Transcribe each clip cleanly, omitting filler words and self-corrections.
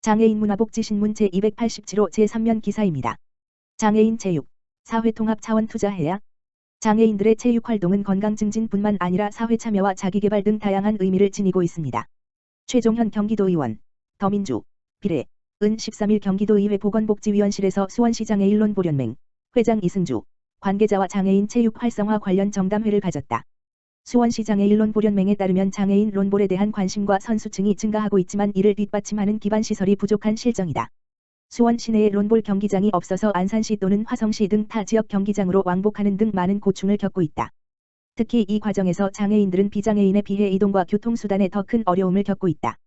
장애인 문화복지신문 제287호 제3면 기사입니다. 장애인 체육, 사회통합 차원 투자해야. 장애인들의 체육활동은 건강증진뿐만 아니라 사회참여와 자기개발 등 다양한 의미를 지니고 있습니다. 최종현 경기도의원, 더민주, 비례, 은 13일 경기도의회 보건복지위원실에서 수원시 장애인론보련맹, 회장 이승주, 관계자와 장애인 체육 활성화 관련 정담회를 가졌다. 수원시 장애인론보련맹에 따르면 장애인 론볼에 대한 관심과 선수층이 증가하고 있지만 이를 뒷받침하는 기반시설이 부족한 실정이다. 수원 시내에 론볼 경기장이 없어서 안산시 또는 화성시 등 타 지역 경기장으로 왕복하는 등 많은 고충을 겪고 있다. 특히 이 과정에서 장애인들은 비장애인에 비해 이동과 교통수단에 더 큰 어려움을 겪고 있다.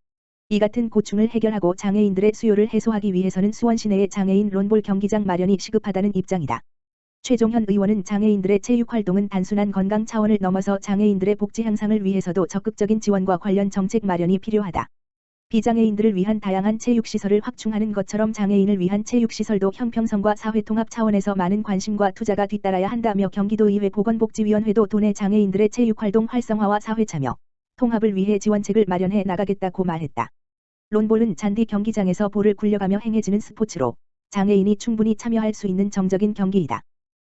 이 같은 고충을 해결하고 장애인들의 수요를 해소하기 위해서는 수원 시내에 장애인 론볼 경기장 마련이 시급하다는 입장이다. 최종현 의원은 장애인들의 체육활동은 단순한 건강 차원을 넘어서 장애인들의 복지 향상을 위해서도 적극적인 지원과 관련 정책 마련이 필요하다. 비장애인들을 위한 다양한 체육시설을 확충하는 것처럼 장애인을 위한 체육시설도 형평성과 사회통합 차원에서 많은 관심과 투자가 뒤따라야 한다며 경기도의회 보건복지위원회도 도내 장애인들의 체육활동 활성화와 사회참여, 통합을 위해 지원책을 마련해 나가겠다고 말했다. 론볼은 잔디 경기장에서 볼을 굴려가며 행해지는 스포츠로 장애인이 충분히 참여할 수 있는 정적인 경기이다.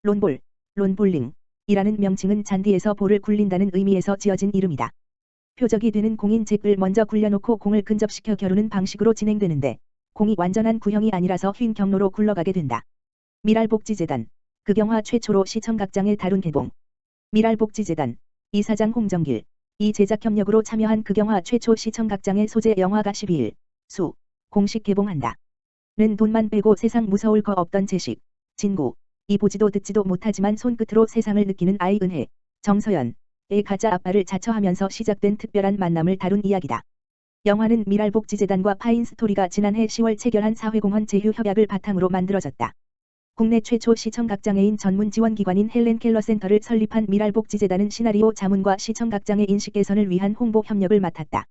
론볼, 론볼링이라는 명칭은 잔디에서 볼을 굴린다는 의미에서 지어진 이름이다. 표적이 되는 공인 잭을 먼저 굴려놓고 공을 근접시켜 겨루는 방식으로 진행되는데 공이 완전한 구형이 아니라서 휜 경로로 굴러가게 된다. 미랄복지재단, 극영화 최초로 시청각장을 다룬 개봉. 미랄복지재단, 이사장 홍정길, 이 제작 협력으로 참여한 극영화 최초 시청각장의 소재 영화가 12일, 수, 공식 개봉한다. 는 돈만 빼고 세상 무서울 거 없던 제식, 진구, 이 보지도 듣지도 못하지만 손끝으로 세상을 느끼는 아이 은혜, 정서연의 가짜 아빠를 자처하면서 시작된 특별한 만남을 다룬 이야기다. 영화는 미랄복지재단과 파인스토리가 지난해 10월 체결한 사회공헌 제휴 협약을 바탕으로 만들어졌다. 국내 최초 시청각장애인 전문 지원기관인 헬렌 켈러 센터를 설립한 미랄복지재단은 시나리오 자문과 시청각장애 인식 개선을 위한 홍보 협력을 맡았다.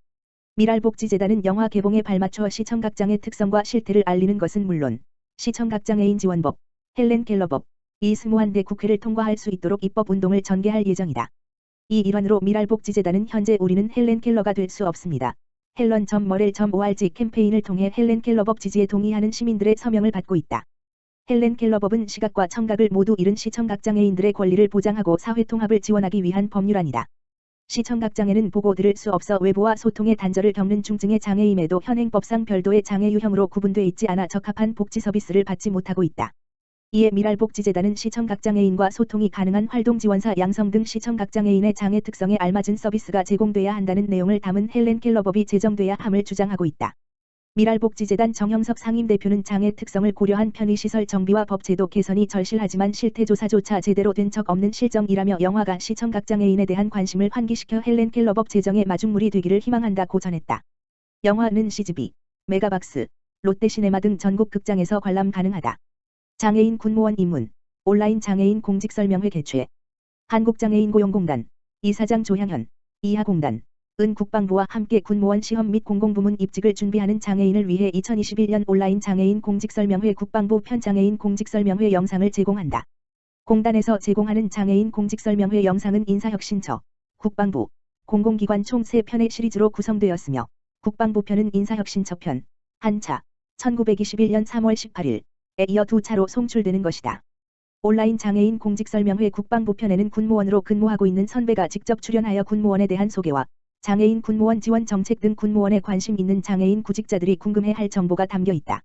미랄복지재단은 영화 개봉에 발맞춰 시청각장애 특성과 실태를 알리는 것은 물론 시청각장애인 지원법, 헬렌 켈러법, 이 스무한대 국회를 통과할 수 있도록 입법운동을 전개할 예정이다. 이 일환으로 미랄복지재단은 현재 우리는 헬렌 켈러가 될 수 없습니다. 헬런.머렐.org 캠페인을 통해 헬렌 켈러법 지지에 동의하는 시민들의 서명을 받고 있다. 헬렌 켈러법은 시각과 청각을 모두 잃은 시청각장애인들의 권리를 보장하고 사회통합을 지원하기 위한 법률안이다. 시청각장애는 보고 들을 수 없어 외부와 소통의 단절을 겪는 중증의 장애임에도 현행법상 별도의 장애 유형으로 구분돼 있지 않아 적합한 복지 서비스를 받지 못하고 있다. 이에 미랄복지재단은 시청각장애인과 소통이 가능한 활동지원사 양성 등 시청각장애인의 장애 특성에 알맞은 서비스가 제공돼야 한다는 내용을 담은 헬렌 켈러법이 제정돼야 함을 주장하고 있다. 미랄복지재단 정형석 상임대표는 장애 특성을 고려한 편의시설 정비와 법제도 개선이 절실하지만 실태조사조차 제대로 된 적 없는 실정이라며 영화가 시청각장애인에 대한 관심을 환기시켜 헬렌 켈러법 제정의 마중물이 되기를 희망한다고 전했다. 영화는 CGV, 메가박스, 롯데시네마 등 전국 극장에서 관람 가능하다. 장애인 군무원 입문, 온라인 장애인 공직설명회 개최. 한국장애인고용공단, 이사장 조향현, 이하공단, 은 국방부와 함께 군무원 시험 및 공공부문 입직을 준비하는 장애인을 위해 2021년 온라인 장애인 공직설명회 국방부 편장애인 공직설명회 영상을 제공한다. 공단에서 제공하는 장애인 공직설명회 영상은 인사혁신처, 국방부, 공공기관 총 3편의 시리즈로 구성되었으며 국방부 편은 인사혁신처 편, 한 차, 1921년 3월 18일에 이어 2차로 송출되는 것이다. 온라인 장애인 공직설명회 국방부 편에는 군무원으로 근무하고 있는 선배가 직접 출연하여 군무원에 대한 소개와 장애인 군무원 지원 정책 등 군무원에 관심 있는 장애인 구직자들이 궁금해할 정보가 담겨 있다.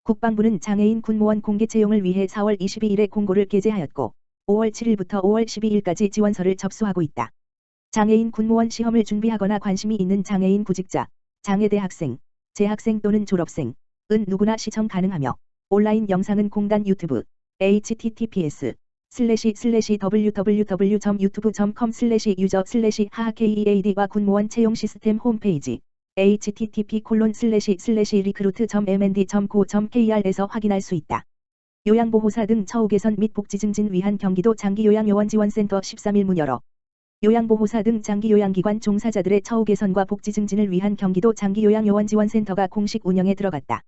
국방부는 장애인 군무원 공개 채용을 위해 4월 22일에 공고를 게재하였고 5월 7일부터 5월 12일까지 지원서를 접수하고 있다. 장애인 군무원 시험을 준비하거나 관심이 있는 장애인 구직자, 장애대학생, 재학생 또는 졸업생, 은 누구나 시청 가능하며 온라인 영상은 공단 유튜브 https://www.youtube.com/user/hakead와 군무원 채용 시스템 홈페이지 http://recruit.mnd.co.kr에서 확인할 수 있다. 요양보호사 등 처우 개선 및 복지 증진 위한 경기도 장기요양요원지원센터 13일 문 열어 요양보호사 등 장기요양기관 종사자들의 처우 개선과 복지 증진을 위한 경기도 장기요양요원지원센터가 공식 운영에 들어갔다.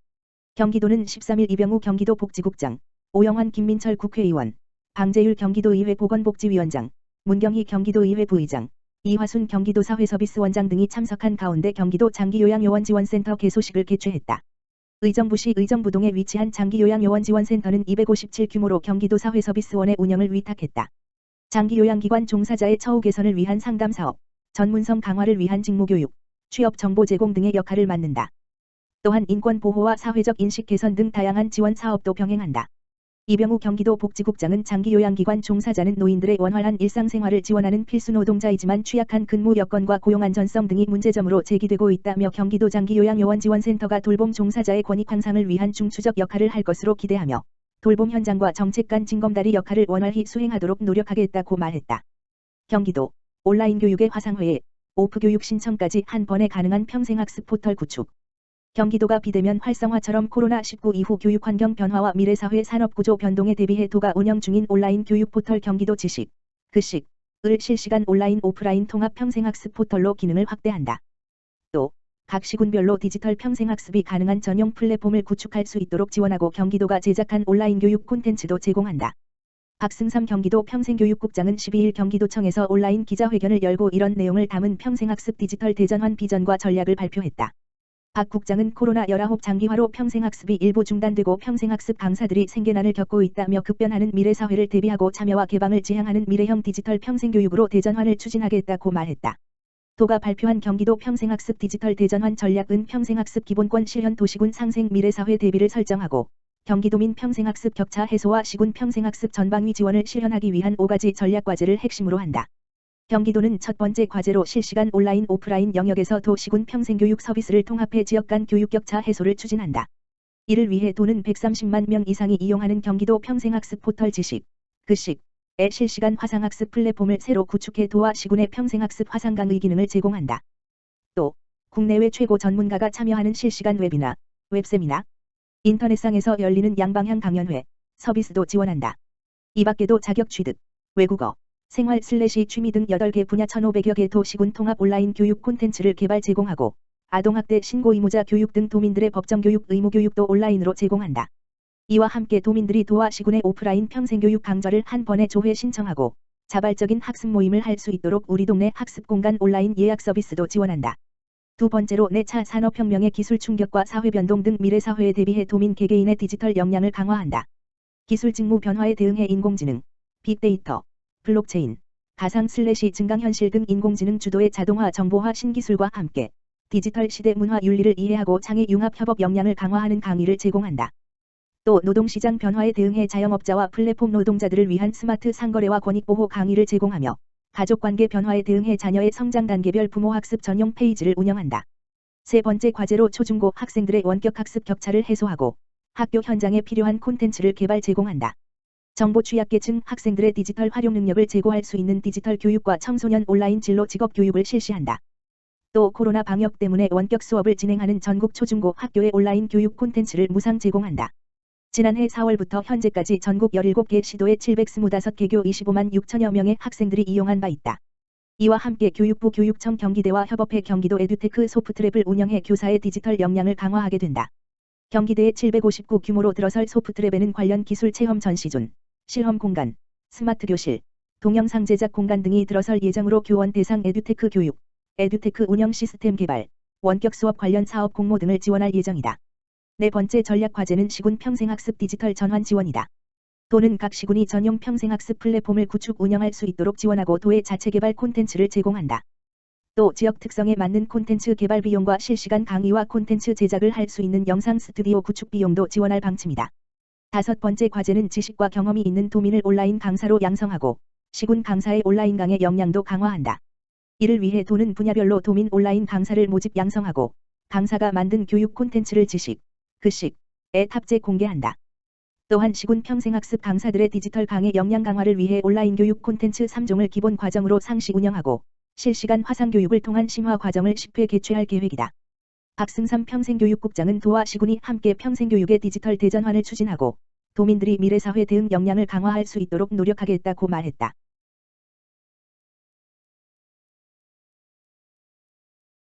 경기도는 13일 이병우 경기도 복지국장, 오영환 김민철 국회의원, 방재율 경기도의회 보건복지위원장, 문경희 경기도의회 부의장, 이화순 경기도 사회서비스원장 등이 참석한 가운데 경기도 장기요양요원지원센터 개소식을 개최했다. 의정부시 의정부동에 위치한 장기요양요원지원센터는 257 규모로 경기도 사회서비스원의 운영을 위탁했다. 장기요양기관 종사자의 처우 개선을 위한 상담사업, 전문성 강화를 위한 직무교육, 취업 정보 제공 등의 역할을 맡는다. 또한 인권보호와 사회적 인식 개선 등 다양한 지원 사업도 병행한다. 이병우 경기도 복지국장은 장기요양기관 종사자는 노인들의 원활한 일상생활을 지원하는 필수 노동자이지만 취약한 근무 여건과 고용 안전성 등이 문제점으로 제기되고 있다며 경기도 장기요양요원지원센터가 돌봄 종사자의 권익 향상을 위한 중추적 역할을 할 것으로 기대하며 돌봄 현장과 정책 간 징검다리 역할을 원활히 수행하도록 노력하겠다고 말했다. 경기도 온라인 교육의 화상회의, 오프교육 신청까지 한 번에 가능한 평생학습 포털 구축. 경기도가 비대면 활성화처럼 코로나19 이후 교육환경 변화와 미래사회 산업구조 변동에 대비해 도가 운영 중인 온라인 교육 포털 경기도 지식, 글을 실시간 온라인 오프라인 통합 평생학습 포털로 기능을 확대한다. 또 각 시군별로 디지털 평생학습이 가능한 전용 플랫폼을 구축할 수 있도록 지원하고 경기도가 제작한 온라인 교육 콘텐츠도 제공한다. 박승삼 경기도 평생교육국장은 12일 경기도청에서 온라인 기자회견을 열고 이런 내용을 담은 평생학습 디지털 대전환 비전과 전략을 발표했다. 박 국장은 코로나19 장기화로 평생학습이 일부 중단되고 평생학습 강사들이 생계난을 겪고 있다며 급변하는 미래사회를 대비하고 참여와 개방을 지향하는 미래형 디지털 평생교육으로 대전환을 추진하겠다고 말했다. 도가 발표한 경기도 평생학습 디지털 대전환 전략은 평생학습 기본권 실현 도시군 상생 미래사회 대비를 설정하고 경기도민 평생학습 격차 해소와 시군 평생학습 전방위 지원을 실현하기 위한 5가지 전략과제를 핵심으로 한다. 경기도는 첫 번째 과제로 실시간 온라인 오프라인 영역에서 도시군 평생교육 서비스를 통합해 지역 간 교육 격차 해소를 추진한다. 이를 위해 도는 130만 명 이상이 이용하는 경기도 평생학습 포털 지식, 의 실시간 화상학습 플랫폼을 새로 구축해 도와 시군의 평생학습 화상 강의 기능을 제공한다. 또 국내외 최고 전문가가 참여하는 실시간 웹이나 웹세미나, 인터넷상에서 열리는 양방향 강연회, 서비스도 지원한다. 이 밖에도 자격 취득, 외국어, 생활/취미 등 8개 분야 1,500여 개 도시군 통합 온라인 교육 콘텐츠를 개발 제공하고 아동학대 신고 의무자 교육 등 도민들의 법정교육 의무 교육도 온라인으로 제공한다. 이와 함께 도민들이 도와 시군의 오프라인 평생교육 강좌를 한 번에 조회 신청하고 자발적인 학습 모임을 할 수 있도록 우리 동네 학습공간 온라인 예약 서비스도 지원한다. 두 번째로 내차 산업혁명의 기술 충격과 사회변동 등 미래사회에 대비해 도민 개개인의 디지털 역량을 강화한다. 기술 직무 변화에 대응해 인공지능, 빅데이터, 블록체인, 가상/증강현실 등 인공지능 주도의 자동화 정보화 신기술과 함께 디지털 시대 문화 윤리를 이해하고 창의 융합 협업 역량을 강화하는 강의를 제공한다. 또 노동시장 변화에 대응해 자영업자와 플랫폼 노동자들을 위한 스마트 상거래와 권익보호 강의를 제공하며 가족관계 변화에 대응해 자녀의 성장 단계별 부모학습 전용 페이지를 운영한다. 세 번째 과제로 초중고 학생들의 원격학습 격차를 해소하고 학교 현장에 필요한 콘텐츠를 개발 제공한다. 정보 취약계층 학생들의 디지털 활용 능력을 제고할 수 있는 디지털 교육과 청소년 온라인 진로 직업 교육을 실시한다. 또 코로나 방역 때문에 원격 수업을 진행하는 전국 초중고 학교의 온라인 교육 콘텐츠를 무상 제공한다. 지난해 4월부터 현재까지 전국 17개 시도에 725개교 25만 6천여 명의 학생들이 이용한 바 있다. 이와 함께 교육부 교육청 경기대와 협업해 경기도 에듀테크 소프트랩을 운영해 교사의 디지털 역량을 강화하게 된다. 경기대의 759 규모로 들어설 소프트랩에는 관련 기술 체험 전시존, 실험 공간, 스마트 교실, 동영상 제작 공간 등이 들어설 예정으로 교원 대상 에듀테크 교육, 에듀테크 운영 시스템 개발, 원격 수업 관련 사업 공모 등을 지원할 예정이다. 네 번째 전략 과제는 시군 평생학습 디지털 전환 지원이다. 도는 각 시군이 전용 평생학습 플랫폼을 구축 운영할 수 있도록 지원하고 도의 자체 개발 콘텐츠를 제공한다. 또 지역 특성에 맞는 콘텐츠 개발 비용과 실시간 강의와 콘텐츠 제작을 할 수 있는 영상 스튜디오 구축 비용도 지원할 방침이다. 다섯 번째 과제는 지식과 경험이 있는 도민을 온라인 강사로 양성하고 시군 강사의 온라인 강의 역량도 강화한다. 이를 위해 도는 분야별로 도민 온라인 강사를 모집 양성하고 강사가 만든 교육 콘텐츠를 지식, 에 탑재 공개한다. 또한 시군 평생학습 강사들의 디지털 강의 역량 강화를 위해 온라인 교육 콘텐츠 3종을 기본 과정으로 상시 운영하고 실시간 화상교육을 통한 심화 과정을 10회 개최할 계획이다. 박승삼 평생교육국장은 도와 시군이 함께 평생교육의 디지털 대전환을 추진하고 도민들이 미래사회 대응 역량을 강화할 수 있도록 노력하겠다고 말했다.